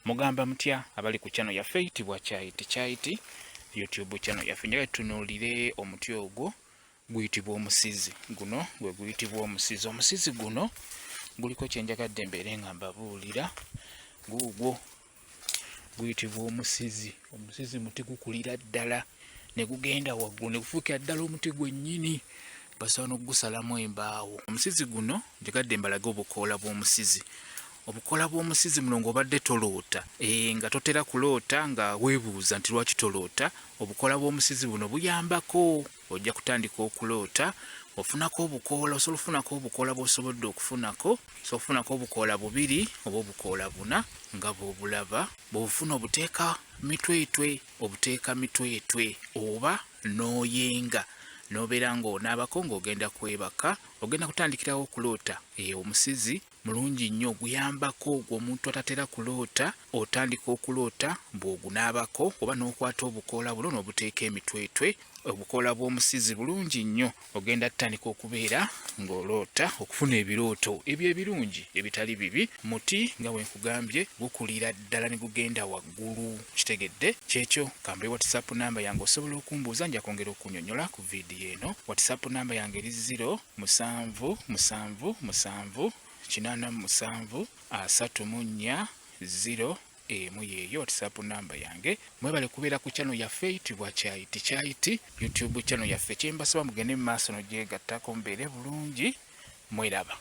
Mugamba mutya abali ku channel yaffe eyitibwa Kyaiti YouTube channel yaffe. Njagala tutunuulire omuti ogwo guyitibwa omusizi. Guno gwe guyitibwa omusizi. Omusizi guno guliko kyenjagadde mbeere nga mbabuulira. Guugwo guyitibwa omusizi. Omusizi muti gukulira ddala ne gugenda waggulu ne gufuukira ddala omuti gwennyini, basobola n'ogusalamu embaawo. Omusizi guno njagadde mbalage obukoola bw'omusizi. Obukoola bw'omusizi muno ng'obadde toloota, nga totera kuloota nga weebuuza nti lwaki toloota, obukoola bw'omusizi buno buyambako. Ojja kutandika okuloota, ofunako obukoola, osobola ofunako obukoola bw'osobodde okufunako. So ofunako obukoola 2 oba obukoola 4 nga bw'obulaba. Bw'ofuna obuteeka mitwetwe oba n'oyenga n'obeera ng'onaabako ng'ogenda kwebaka, ogenda kutandikirawo okuloota. Omusizi mulungi nnyo, guyambako omuntu atatera kuloota. Otandika okuloota bw'ogunaabako oba n'okwata obukoola buno n'obuteeka emitwetwe. Obukoola bw'omusizi bulungi nnyo, ogenda tutandika okubeera ng'oloota, okufuna ebirooto ebirungi ebitali bibi. Muti nga bwe nkugambye gukulira ddala ne gugenda waggulu. Kitegedde kyekyo. Kambe WhatsApp namba yange osobola okumbuuza, nja kwongera okunnyonnyola ku vidiyo eno. WhatsApp namba yange eri 07778734 yeeyo WhatsApp namba yange. Mwebale kubeera ku channel yaffe eyitibwa Kyaiti YouTube channel yaffe. Kyembasaba mugende mu maaso n'ogyegattako mubeere bulungi. Mweraba.